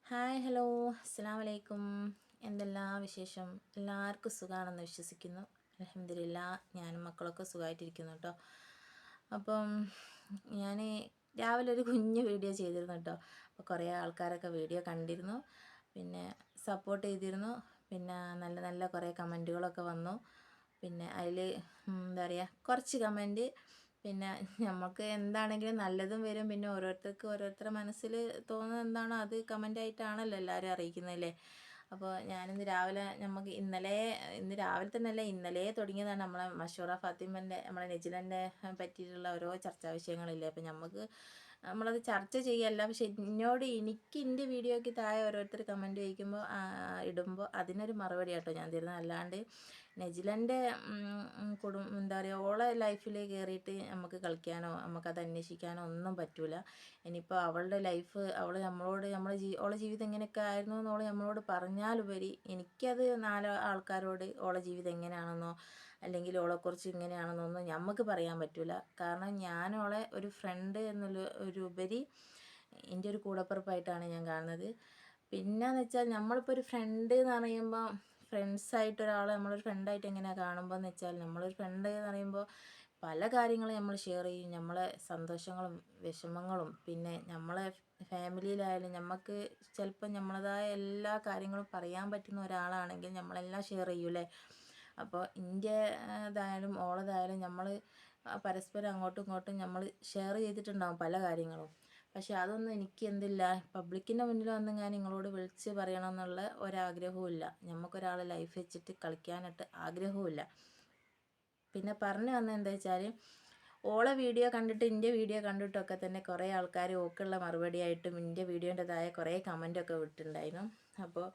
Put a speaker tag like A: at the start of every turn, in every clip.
A: Hi hello അസ്സലാമു അലൈക്കും. എന്തെല്ലാം വിശേഷം? എല്ലാവർക്കും സുഖമാണെന്ന് വിശ്വസിക്കുന്നു. അൽഹംദുലില്ലാ ഞാനും മക്കളൊക്കെ സുഖമായിട്ടിരിക്കുന്നു കേട്ടോ. അപ്പം ഞാൻ രാവിലെ ഒരു കുഞ്ഞു വീഡിയോ ചെയ്തിരുന്നു കേട്ടോ. അപ്പോൾ കുറേ ആൾക്കാരൊക്കെ വീഡിയോ കണ്ടിരുന്നു, പിന്നെ സപ്പോർട്ട് ചെയ്തിരുന്നു, പിന്നെ നല്ല നല്ല കുറേ കമൻറ്റുകളൊക്കെ വന്നു. പിന്നെ അതിൽ എന്താ പറയുക, കുറച്ച് കമൻറ്റ് പിന്നെ നമുക്ക് എന്താണെങ്കിലും നല്ലതും വരും, പിന്നെ ഓരോരുത്തർക്ക് ഓരോരുത്തരുടെ മനസ്സിൽ തോന്നുന്നത് എന്താണോ അത് കമൻ്റായിട്ടാണല്ലോ എല്ലാവരും അറിയിക്കുന്നതല്ലേ. അപ്പോൾ ഞാനിന്ന് രാവിലെ ഇന്ന് രാവിലെ തന്നെ അല്ല, ഇന്നലെ തുടങ്ങിയതാണ് നമ്മളെ മഷൂറ ഫാത്തിമൻ്റെ നമ്മളെ നെജിലൻ്റെ പറ്റിയിട്ടുള്ള ഓരോ ചർച്ചാ വിഷയങ്ങളില്ലേ. അപ്പോൾ നമ്മളത് ചർച്ച ചെയ്യല്ല, പക്ഷെ എനിക്ക് എൻ്റെ വീഡിയോയ്ക്ക് താഴെ ഓരോരുത്തർ കമൻറ്റ് ചോദിക്കുമ്പോൾ ഇടുമ്പോൾ അതിനൊരു മറുപടി കേട്ടോ ഞാൻ തരുന്നത്. അല്ലാണ്ട് നെജിലൻ്റെ എന്താ പറയുക, ഓളെ ലൈഫിൽ കയറിയിട്ട് നമുക്ക് കളിക്കാനോ നമുക്കത് അന്വേഷിക്കാനോ ഒന്നും പറ്റില്ല. ഇനിയിപ്പോൾ അവളുടെ ലൈഫ് ഓളെ ജീവിതം എങ്ങനെയൊക്കെ ആയിരുന്നു എന്നോള് നമ്മളോട് പറഞ്ഞാലുപരി എനിക്കത് ആൾക്കാരോട് ഓളെ ജീവിതം എങ്ങനെയാണെന്നോ അല്ലെങ്കിൽ ഓളെക്കുറിച്ച് ഇങ്ങനെയാണെന്നോ ഒന്നും നമുക്ക് പറയാൻ പറ്റില്ല. കാരണം ഞാൻ ഓളെ ഒരു ഫ്രണ്ട് എന്നുള്ള ഒരു ഉപരി എൻ്റെ ഒരു കൂടപ്പിറപ്പായിട്ടാണ് ഞാൻ കാണുന്നത്. പിന്നെയെന്ന് വെച്ചാൽ നമ്മളിപ്പോൾ ഒരു ഫ്രണ്ട് എന്ന് പറയുമ്പോൾ ഫ്രണ്ട്സായിട്ട് ഒരാളെ നമ്മളൊരു ഫ്രണ്ടായിട്ട് എങ്ങനെയാണ് കാണുമ്പോൾ എന്ന് വെച്ചാൽ, നമ്മളൊരു ഫ്രണ്ട് എന്ന് പറയുമ്പോൾ പല കാര്യങ്ങളും നമ്മൾ ഷെയർ ചെയ്യും, നമ്മളെ സന്തോഷങ്ങളും വിഷമങ്ങളും. പിന്നെ നമ്മളെ ഫാമിലിയിലായാലും നമുക്ക് ചിലപ്പോൾ നമ്മളതായ എല്ലാ കാര്യങ്ങളും പറയാൻ പറ്റുന്ന ഒരാളാണെങ്കിൽ നമ്മളെല്ലാം ഷെയർ ചെയ്യൂലേ. അപ്പോൾ ഇതായാലും ഓളതായാലും നമ്മൾ പരസ്പരം അങ്ങോട്ടും ഇങ്ങോട്ടും നമ്മൾ ഷെയർ ചെയ്തിട്ടുണ്ടാകും പല കാര്യങ്ങളും. പക്ഷെ അതൊന്നും എനിക്ക് എന്തില്ല, പബ്ലിക്കിൻ്റെ മുന്നിൽ വന്ന് ഞാൻ നിങ്ങളോട് വിളിച്ച് പറയണം എന്നുള്ള ഒരാഗ്രഹവും ഇല്ല. നമുക്കൊരാളെ ലൈഫ് വെച്ചിട്ട് കളിക്കാനായിട്ട് ആഗ്രഹവും. പിന്നെ പറഞ്ഞു വന്നത് എന്താ വെച്ചാൽ, ഓളെ വീഡിയോ കണ്ടിട്ട് എൻ്റെ വീഡിയോ കണ്ടിട്ടൊക്കെ തന്നെ കുറേ ആൾക്കാർ ഓക്കുള്ള മറുപടിയായിട്ടും എൻ്റെ വീഡിയോൻ്റെതായ കുറേ കമൻറ്റൊക്കെ വിട്ടിട്ടുണ്ടായിരുന്നു. അപ്പോൾ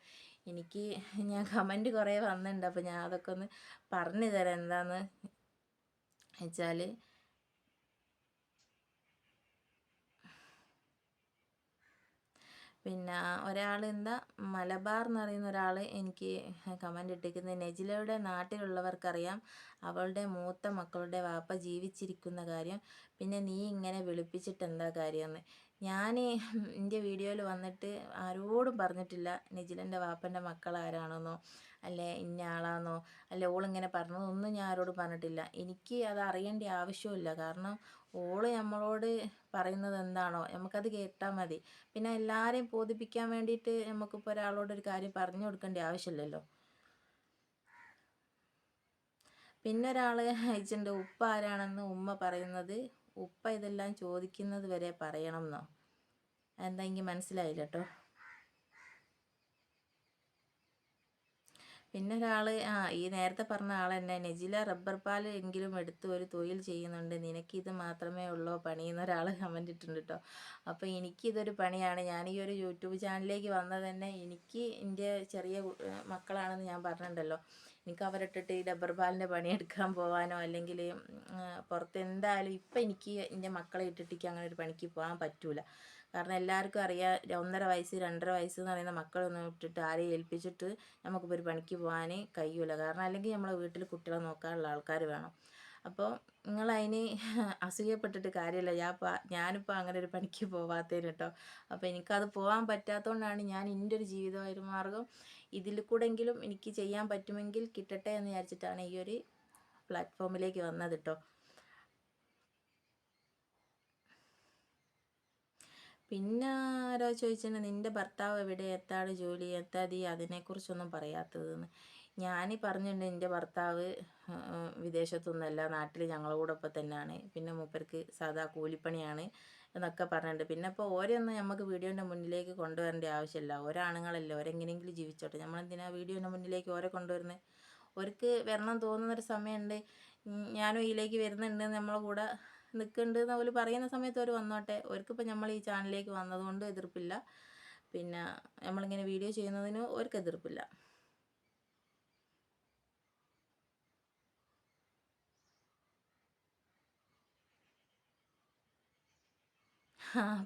A: ഞാൻ കമൻറ്റ് കുറേ വന്നിട്ടുണ്ട്. അപ്പോൾ ഞാൻ അതൊക്കെ ഒന്ന് പറഞ്ഞു തരാം. എന്താണെന്ന് വെച്ചാൽ, പിന്നെ ഒരാൾ മലബാർ എന്ന് പറയുന്ന ഒരാൾ എനിക്ക് കമൻ്റ് ഇട്ടിരിക്കുന്നത്, നെജിലയുടെ നാട്ടിലുള്ളവർക്കറിയാം അവളുടെ മൂത്ത മക്കളുടെ വാപ്പ ജീവിച്ചിരിക്കുന്ന കാര്യം, പിന്നെ നീ ഇങ്ങനെ വിളിപ്പിച്ചിട്ട് എന്താ കാര്യമെന്ന്. ഞാൻ എൻ്റെ വീഡിയോയിൽ വന്നിട്ട് ആരോടും പറഞ്ഞിട്ടില്ല നെജിലൻ്റെ വാപ്പൻ്റെ മക്കൾ ആരാണെന്നോ അല്ലെ ഇന്ന ആളാണെന്നോ അല്ലെ ഓളിങ്ങനെ പറഞ്ഞതൊന്നും ഞാൻ ആരോടും പറഞ്ഞിട്ടില്ല. എനിക്ക് അത് അറിയേണ്ട ആവശ്യമില്ല. കാരണം ഓള് നമ്മളോട് പറയുന്നത് എന്താണോ നമുക്കത് കേട്ടാൽ മതി. പിന്നെ എല്ലാവരെയും ബോധിപ്പിക്കാൻ വേണ്ടിയിട്ട് നമുക്കിപ്പോൾ ഒരാളോടൊരു കാര്യം പറഞ്ഞു കൊടുക്കേണ്ട ആവശ്യമില്ലല്ലോ. പിന്നെ ഒരാൾ അയച്ചിട്ടുണ്ട്, ഉപ്പ ആരാണെന്ന് ഉമ്മ പറയുന്നത് ഉപ്പ ഇതെല്ലാം ചോദിക്കുന്നത് വരെ പറയണം എന്നോ. എന്താ എനിക്ക് മനസ്സിലായില്ല കേട്ടോ. പിന്നെ ഒരാൾ ഈ നേരത്തെ പറഞ്ഞ ആൾ തന്നെ, നെജില റബ്ബർ പാൽ എങ്കിലും എടുത്ത് ഒരു തൊഴിൽ ചെയ്യുന്നുണ്ട്, നിനക്കിത് മാത്രമേ ഉള്ളൂ പണി എന്നൊരാൾ കമൻ്റ് ഇട്ടിട്ടുണ്ട് കേട്ടോ. അപ്പോൾ എനിക്കിതൊരു പണിയാണ്. ഞാൻ ഈ ഒരു യൂട്യൂബ് ചാനലിലേക്ക് വന്നത് തന്നെ എനിക്ക് എൻ്റെ ചെറിയ മക്കളാണെന്ന് ഞാൻ പറഞ്ഞിട്ടുണ്ടല്ലോ. എനിക്ക് അവരിട്ടിട്ട് ഈ റബ്ബർ പാലിൻ്റെ പണിയെടുക്കാൻ പോകാനോ അല്ലെങ്കിൽ പുറത്ത് എന്തായാലും ഇപ്പം എനിക്ക് എൻ്റെ മക്കളെ ഇട്ടിട്ട് അങ്ങനെ ഒരു പണിക്ക് പോകാൻ പറ്റൂല. കാരണം എല്ലാവർക്കും അറിയാം, 1.5 വയസ്സ് 2.5 വയസ്സ് എന്ന് പറയുന്ന മക്കളൊന്നും ഇട്ടിട്ട് ആരെയും ഏൽപ്പിച്ചിട്ട് നമുക്കിപ്പോൾ ഒരു പണിക്ക് പോകാൻ കഴിയൂല. കാരണം അല്ലെങ്കിൽ നമ്മളെ വീട്ടിൽ കുട്ടികളെ നോക്കാനുള്ള ആൾക്കാർ വേണം. അപ്പോൾ നിങ്ങളതിന് അസൂയപ്പെട്ടിട്ട് കാര്യമില്ല. ഞാനിപ്പോൾ അങ്ങനെ ഒരു പണിക്ക് പോവാത്തതിന് കേട്ടോ. അപ്പോൾ എനിക്കത് പോകാൻ പറ്റാത്തതുകൊണ്ടാണ് ഞാൻ എൻ്റെ ഒരു ജീവിതമാർഗ്ഗം ഇതിൽ കൂടെങ്കിലും എനിക്ക് ചെയ്യാൻ പറ്റുമെങ്കിൽ കിട്ടട്ടെ എന്ന് വിചാരിച്ചിട്ടാണ് ഈ ഒരു പ്ലാറ്റ്ഫോമിലേക്ക് വന്നത് കേട്ടോ. പിന്നെ ആരോ ചോദിച്ചിട്ടുണ്ട്, നിൻ്റെ ഭർത്താവ് എവിടെ, എത്താണ് ജോലി, എത്താതി അതിനെക്കുറിച്ചൊന്നും പറയാത്തതെന്ന്. ഞാൻ പറഞ്ഞിട്ടുണ്ട് എൻ്റെ ഭർത്താവ് വിദേശത്തൊന്നുമല്ല, നാട്ടിൽ ഞങ്ങളുടെ കൂടെ ഒപ്പം തന്നെയാണ്. പിന്നെ മൂപ്പർക്ക് സാധാ കൂലിപ്പണിയാണ് എന്നൊക്കെ പറഞ്ഞിട്ടുണ്ട്. പിന്നെ ഇപ്പോൾ ഓരോന്നും നമുക്ക് വീഡിയോൻ്റെ മുന്നിലേക്ക് കൊണ്ടുവരേണ്ട ആവശ്യമില്ല. ഓരാണുങ്ങളല്ലേ, ഓരെങ്ങനെയെങ്കിലും ജീവിച്ചോട്ടെ. നമ്മളെന്തിനാ വീഡിയോൻ്റെ മുന്നിലേക്ക് ഓരെ കൊണ്ടുവരുന്നത്? ഓർക്ക് വരണം തോന്നുന്നൊരു സമയമുണ്ട്, ഞാനും ഇതിലേക്ക് വരുന്നുണ്ട്, നമ്മളെ കൂടെ നിൽക്കുന്നുണ്ട് എന്ന് അവർ പറയുന്ന സമയത്ത് അവർ വന്നോട്ടെ. അവർക്കിപ്പോൾ നമ്മൾ ഈ ചാനലിലേക്ക് വന്നതുകൊണ്ട് എതിർപ്പില്ല. പിന്നെ നമ്മളിങ്ങനെ വീഡിയോ ചെയ്യുന്നതിന് അവർക്ക് എതിർപ്പില്ല.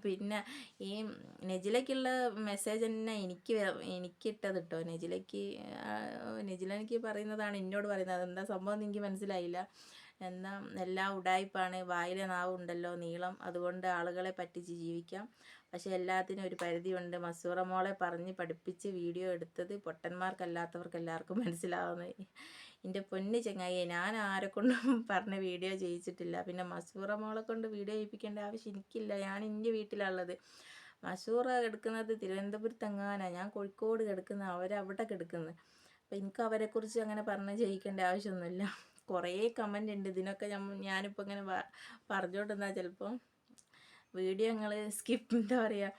A: പിന്നെ ഈ നെജിലയ്ക്കുള്ള മെസ്സേജ് തന്നെ എനിക്കിട്ടത് കേട്ടോ. നെജില എനിക്ക് പറയുന്നതാണ് എന്നോട് പറയുന്നത്. അതെന്താ സംഭവം എന്ന് എനിക്ക് മനസ്സിലായില്ല. എല്ലാം ഉടായിപ്പാണ്, വായിലെ നാവുണ്ടല്ലോ നീളം, അതുകൊണ്ട് ആളുകളെ പറ്റിച്ച് ജീവിക്കാം, പക്ഷേ എല്ലാത്തിനും ഒരു പരിധിയുണ്ട്. മസൂറ മോളെ പറഞ്ഞ് പഠിപ്പിച്ച് വീഡിയോ എടുത്തത് പൊട്ടന്മാർക്കല്ലാത്തവർക്ക് എല്ലാവർക്കും മനസ്സിലാവുന്നത്. എൻ്റെ പൊന്ന് ചങ്ങായി, ഞാൻ ആരെക്കൊണ്ടും പറഞ്ഞ വീഡിയോ ചെയ്യിച്ചിട്ടില്ല. പിന്നെ മസൂറ മോളെ കൊണ്ട് വീഡിയോ ചെയ്യിപ്പിക്കേണ്ട ആവശ്യം എനിക്കില്ല. ഞാൻ എൻ്റെ വീട്ടിലുള്ളത്. മസൂറ കിടക്കുന്നത് തിരുവനന്തപുരത്തെങ്ങാനാണ്, ഞാൻ കോഴിക്കോട് കിടക്കുന്നത്, അവരവിടെ കിടക്കുന്നത്. അപ്പോൾ എനിക്ക് അവരെക്കുറിച്ച് അങ്ങനെ പറഞ്ഞ് ചെയ്യിക്കേണ്ട ആവശ്യമൊന്നുമില്ല. കുറേ കമൻ്റ് ഉണ്ട് ഇതിനൊക്കെ. ഞാനിപ്പോൾ ഇങ്ങനെ പറഞ്ഞുകൊണ്ടിരുന്നാൽ ചിലപ്പോൾ വീഡിയോ നിങ്ങൾ സ്കിപ്പ്, എന്താ പറയുക,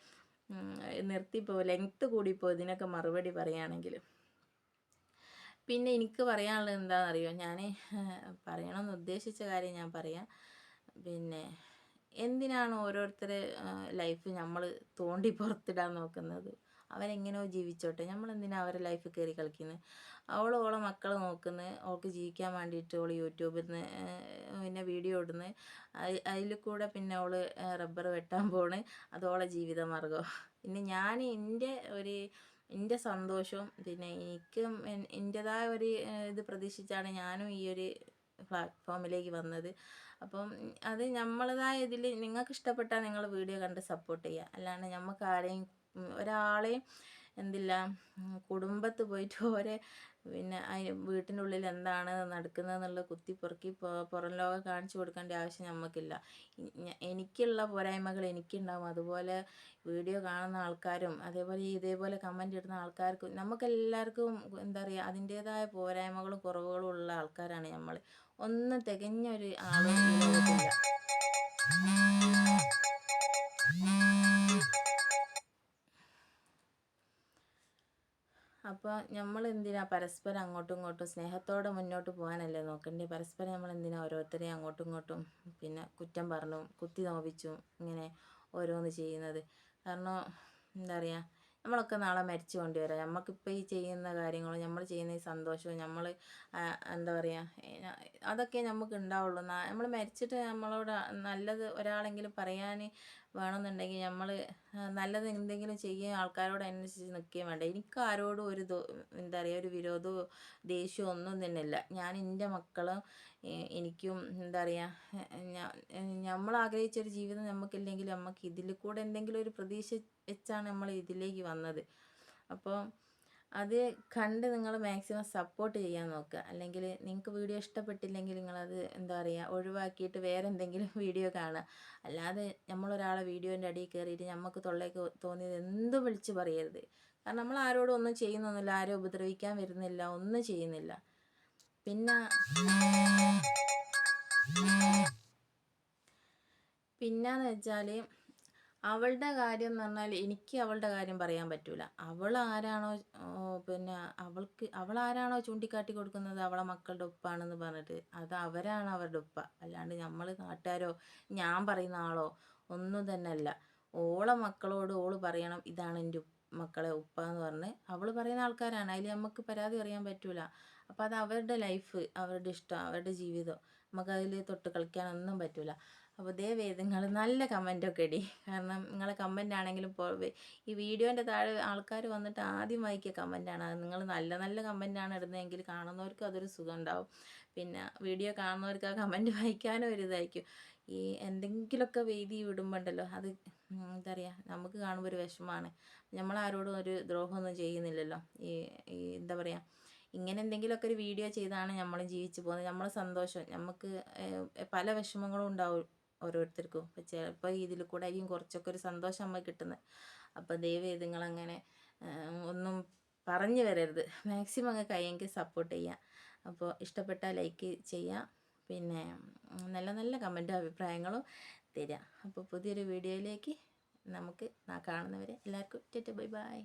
A: നിർത്തിപ്പോ ലെങ്ത്ത് കൂടിപ്പോ ഇതിനൊക്കെ മറുപടി പറയുകയാണെങ്കിൽ. പിന്നെ എനിക്ക് പറയാനുള്ളത് എന്താണെന്നറിയോ, ഞാൻ പറയണമെന്ന് ഉദ്ദേശിച്ച കാര്യം ഞാൻ പറയാം. പിന്നെ എന്തിനാണ് ഓരോരുത്തരെ ലൈഫ് നമ്മൾ തോണ്ടി പുറത്തിടാൻ നോക്കുന്നത്? അവരെങ്ങനെയോ ജീവിച്ചോട്ടെ, നമ്മളെന്തിനാണ് അവരെ ലൈഫ് കയറി കളിക്കുന്നത്? ഓളെ മക്കളെ നോക്കുന്നത്, അവൾക്ക് ജീവിക്കാൻ വേണ്ടിയിട്ട് ഓൾ യൂട്യൂബിൽ നിന്ന് പിന്നെ വീഡിയോ ഇടുന്നത്, അതിൽ കൂടെ പിന്നെ അവൾ റബ്ബർ വെട്ടാൻ പോണ്, അതോളെ ജീവിത മാർഗം. പിന്നെ ഞാൻ എൻ്റെ സന്തോഷവും പിന്നെ എനിക്കും എൻ്റെതായ ഒരു ഇത് പ്രതീക്ഷിച്ചാണ് ഞാനും ഈ ഒരു പ്ലാറ്റ്ഫോമിലേക്ക് വന്നത്. അപ്പം അത് നമ്മളതായ ഇതിൽ നിങ്ങൾക്ക് ഇഷ്ടപ്പെട്ടാൽ നിങ്ങൾ വീഡിയോ കണ്ട് സപ്പോർട്ട് ചെയ്യുക. അല്ലാണ്ട് നമുക്ക് ആരെയും ഒരാളെയും എന്തില്ല കുടുംബത്ത് പോയിട്ട് പിന്നെ വീട്ടിൻ്റെ ഉള്ളിൽ എന്താണ് നടക്കുന്നതെന്നുള്ളത് കുത്തിപ്പൊറുക്കി പുറം ലോകം കാണിച്ചു കൊടുക്കേണ്ട ആവശ്യം നമുക്കില്ല. എനിക്കുള്ള പോരായ്മകൾ എനിക്കുണ്ടാവും, അതുപോലെ വീഡിയോ കാണുന്ന ആൾക്കാരും അതേപോലെ ഇതേപോലെ കമൻ്റ് ഇടുന്ന ആൾക്കാർക്കും നമുക്കെല്ലാവർക്കും എന്താ പറയുക അതിൻ്റേതായ പോരായ്മകളും കുറവുകളും ഉള്ള ആൾക്കാരാണ് നമ്മൾ. ഒന്നും തികഞ്ഞൊരു ആളും ഈ ലോകത്തില്ല. അപ്പോൾ നമ്മൾ എന്തിനാ പരസ്പരം അങ്ങോട്ടും ഇങ്ങോട്ടും സ്നേഹത്തോടെ മുന്നോട്ട് പോകാനല്ലേ നോക്കണ്ടേ? പരസ്പരം നമ്മൾ എന്തിനാ ഓരോരുത്തരെയും അങ്ങോട്ടും ഇങ്ങോട്ടും പിന്നെ കുറ്റം പറഞ്ഞും കുത്തി നോവിച്ചും ഇങ്ങനെ ഓരോന്ന് ചെയ്യുന്നത്? കാരണം എന്താ പറയുക, നമ്മളൊക്കെ നാളെ മരിച്ചു കൊണ്ടുവരാം. നമുക്കിപ്പോൾ ഈ ചെയ്യുന്ന കാര്യങ്ങളും നമ്മൾ ചെയ്യുന്ന ഈ സന്തോഷവും നമ്മൾ എന്താ പറയുക അതൊക്കെ നമുക്ക് ഉണ്ടാവുള്ളൂ. നമ്മൾ മരിച്ചിട്ട് നമ്മളോട് നല്ലത് ഒരാളെങ്കിലും പറയാൻ വേണമെന്നുണ്ടെങ്കിൽ നമ്മൾ നല്ലത് എന്തെങ്കിലും ചെയ്യുക ആൾക്കാരോട് അനുസരിച്ച് നിൽക്കുകയും വേണ്ട. എനിക്ക് ആരോടും എന്താ പറയുക ഒരു വിരോധമോ ദേഷ്യമോ ഒന്നും തന്നെ ഇല്ല. ഞാൻ എൻ്റെ മക്കളും എനിക്കും എന്താ പറയുക നമ്മൾ ആഗ്രഹിച്ചൊരു ജീവിതം നമുക്കില്ലെങ്കിൽ നമുക്ക് ഇതിൽ കൂടെ എന്തെങ്കിലും ഒരു പ്രതീക്ഷ വെച്ചാണ് നമ്മൾ ഇതിലേക്ക് വന്നത്. അപ്പോൾ അത് കണ്ട് നിങ്ങൾ മാക്സിമം സപ്പോർട്ട് ചെയ്യാൻ നോക്കുക. അല്ലെങ്കിൽ നിങ്ങൾക്ക് വീഡിയോ ഇഷ്ടപ്പെട്ടില്ലെങ്കിൽ നിങ്ങളത് എന്താ പറയുക ഒഴിവാക്കിയിട്ട് വേറെ എന്തെങ്കിലും വീഡിയോ കാണുക. അല്ലാതെ നമ്മളൊരാളെ വീഡിയോൻ്റെ അടിയിൽ കയറിയിട്ട് നമുക്ക് തൊള്ളേക്ക് തോന്നിയത് എന്തും വിളിച്ച് പറയരുത്. കാരണം നമ്മൾ ആരോടും ഒന്നും ചെയ്യുന്നൊന്നുമില്ല, ആരും ഉപദ്രവിക്കാൻ വരുന്നില്ല, ഒന്നും ചെയ്യുന്നില്ല. പിന്നെന്ന് വെച്ചാൽ അവളുടെ കാര്യം എന്ന് പറഞ്ഞാൽ എനിക്ക് അവളുടെ കാര്യം പറയാൻ പറ്റൂല. അവൾ ആരാണോ പിന്നെ അവളാരാണോ ചൂണ്ടിക്കാട്ടി കൊടുക്കുന്നത് അവളെ മക്കളുടെ ഉപ്പാണെന്ന് പറഞ്ഞിട്ട്, അത് അവരാണ് അവരുടെ ഉപ്പ. അല്ലാണ്ട് നമ്മൾ നാട്ടുകാരോ ഞാൻ പറയുന്ന ആളോ ഒന്നും തന്നെ അല്ല. ഓളെ മക്കളോട് ഓള് പറയണം ഇതാണ് എൻ്റെ മക്കളെ ഉപ്പ എന്ന് പറഞ്ഞ് അവൾ പറയുന്ന ആൾക്കാരാണ്. അതിൽ നമുക്ക് പരാതി പറയാൻ പറ്റൂല. അപ്പോൾ അത് അവരുടെ ലൈഫ്, അവരുടെ ഇഷ്ടം, അവരുടെ ജീവിതം, നമുക്കതിൽ തൊട്ട് കളിക്കാനൊന്നും പറ്റൂല. അപ്പോൾ ദയവേത് നിങ്ങൾ നല്ല കമൻറ്റൊക്കെ ഇടി. കാരണം നിങ്ങളെ കമൻ്റ് ആണെങ്കിലും ഈ വീഡിയോൻ്റെ താഴെ ആൾക്കാർ വന്നിട്ട് ആദ്യം വായിക്കുക കമൻ്റാണ്. അത് നിങ്ങൾ നല്ല നല്ല കമൻ്റാണ് ഇടുന്നതെങ്കിൽ കാണുന്നവർക്ക് അതൊരു സുഖം ഉണ്ടാവും. പിന്നെ വീഡിയോ കാണുന്നവർക്ക് ആ കമൻറ്റ് വായിക്കാനും ഒരു ഇതായിരിക്കും. ഈ എന്തെങ്കിലുമൊക്കെ വേദി വിടുമ്പോണ്ടല്ലോ അത് എന്താ പറയുക നമുക്ക് കാണുമ്പോൾ ഒരു വിഷമമാണ്. നമ്മളാരോടും ഒരു ദ്രോഹമൊന്നും ചെയ്യുന്നില്ലല്ലോ. ഈ എന്താ പറയുക ഇങ്ങനെ എന്തെങ്കിലുമൊക്കെ ഒരു വീഡിയോ ചെയ്താണ് നമ്മൾ ജീവിച്ചു പോകുന്നത്. നമ്മളെ സന്തോഷം, നമുക്ക് പല വിഷമങ്ങളും ഉണ്ടാവും ഓരോരുത്തർക്കും. അപ്പോൾ ചിലപ്പോൾ ഇതിൽ കൂടെ ആയിരിക്കും കുറച്ചൊക്കെ ഒരു സന്തോഷം നമുക്ക് കിട്ടുന്നത്. അപ്പോൾ ദയവേത് നിങ്ങളങ്ങനെ ഒന്നും പറഞ്ഞു വരരുത്. മാക്സിമം അങ്ങ് കഴിയെങ്കിൽ സപ്പോർട്ട് ചെയ്യുക. അപ്പോൾ ഇഷ്ടപ്പെട്ടാൽ ലൈക്ക് ചെയ്യുക. പിന്നെ നല്ല നല്ല കമൻറ്റും അഭിപ്രായങ്ങളും തരിക. അപ്പോൾ പുതിയൊരു വീഡിയോയിലേക്ക് നമുക്ക് കാണുന്നവരെ എല്ലാവർക്കും ബൈ ബൈ.